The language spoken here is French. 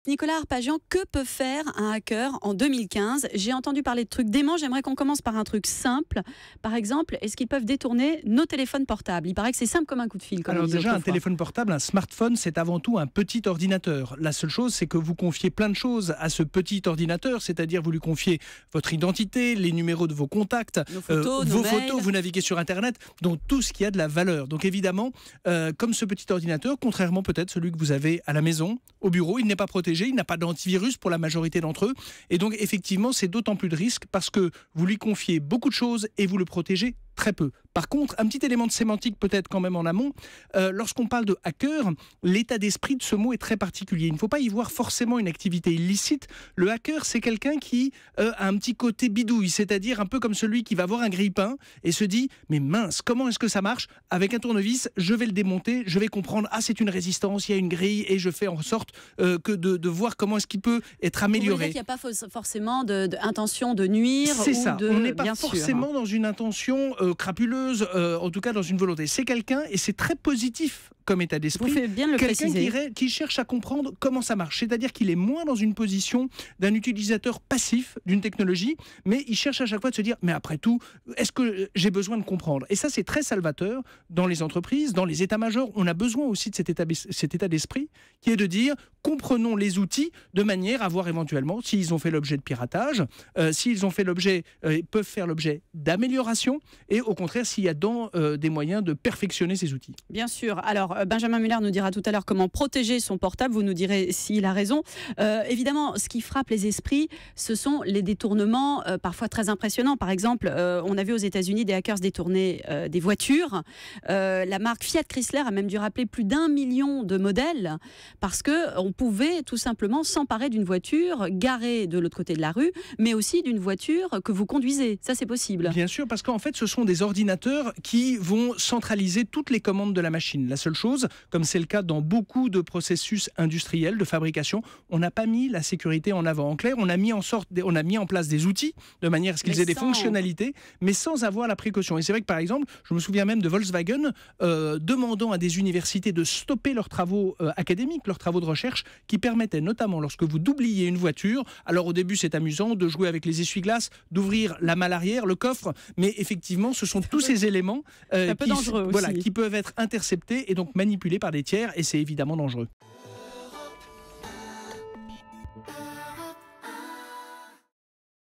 Nicolas Arpagian, que peut faire un hacker en 2015 ? J'ai entendu parler de trucs déments, j'aimerais qu'on commence par un truc simple. Par exemple, est-ce qu'ils peuvent détourner nos téléphones portables ? Il paraît que c'est simple comme un coup de fil. Alors déjà, un téléphone portable, un smartphone, c'est avant tout un petit ordinateur. La seule chose, c'est que vous confiez plein de choses à ce petit ordinateur, c'est-à-dire vous lui confiez votre identité, les numéros de vos contacts, vos photos, vous naviguez sur Internet, donc tout ce qui a de la valeur. Donc évidemment, comme ce petit ordinateur, contrairement peut-être celui que vous avez à la maison, au bureau, il n'est pas protégé. Il n'a pas d'antivirus pour la majorité d'entre eux. Et donc, effectivement, c'est d'autant plus de risque parce que vous lui confiez beaucoup de choses et vous le protégez très peu. Par contre, un petit élément de sémantique peut-être quand même en amont, lorsqu'on parle de hacker, l'état d'esprit de ce mot est très particulier. Il ne faut pas y voir forcément une activité illicite. Le hacker, c'est quelqu'un qui a un petit côté bidouille, c'est-à-dire un peu comme celui qui va voir un grille-pain et se dit « mais mince, comment est-ce que ça marche ? Avec un tournevis, je vais le démonter, je vais comprendre, ah c'est une résistance, il y a une grille et je fais en sorte que de voir comment est-ce qu'il peut être amélioré. » Il n'y a pas forcément d'intention de nuire. C'est ça, on n'est pas bien forcément sûr. Dans une intention crapuleuse, en tout cas dans une volonté. C'est quelqu'un, et c'est très positif comme état d'esprit, vous faites bien de le préciser. Qui cherche à comprendre comment ça marche. C'est-à-dire qu'il est moins dans une position d'un utilisateur passif d'une technologie, mais il cherche à chaque fois de se dire, mais après tout, est-ce que j'ai besoin de comprendre ? Et ça, c'est très salvateur dans les entreprises, dans les états-majors. On a besoin aussi de cet état d'esprit qui est de dire, comprenons les outils de manière à voir éventuellement s'ils ont fait l'objet de piratage, s'ils ont fait l'objet, peuvent faire l'objet d'amélioration, et au contraire, s'il y a des moyens de perfectionner ces outils. Bien sûr. Alors, Benjamin Muller nous dira tout à l'heure comment protéger son portable. Vous nous direz s'il a raison. Évidemment, ce qui frappe les esprits, ce sont les détournements parfois très impressionnants. Par exemple, on a vu aux États-Unis des hackers détourner des voitures. La marque Fiat Chrysler a même dû rappeler plus d'1 million de modèles parce qu'on pouvait tout simplement s'emparer d'une voiture garée de l'autre côté de la rue, mais aussi d'une voiture que vous conduisez. Ça, c'est possible. Bien sûr, parce qu'en fait, ce sont des ordinateurs qui vont centraliser toutes les commandes de la machine. La seule chose, comme c'est le cas dans beaucoup de processus industriels de fabrication, on n'a pas mis la sécurité en avant. En clair, on a mis en place des outils de manière à ce qu'ils aient des fonctionnalités, mais sans avoir la précaution. Et c'est vrai que par exemple, je me souviens même de Volkswagen demandant à des universités de stopper leurs travaux académiques, leurs travaux de recherche, qui permettaient notamment, lorsque vous doubliez une voiture, alors au début c'est amusant de jouer avec les essuie-glaces, d'ouvrir la malle arrière, le coffre, mais effectivement ce sont tous ces éléments qui peuvent être interceptés et donc manipulés par des tiers, et c'est évidemment dangereux.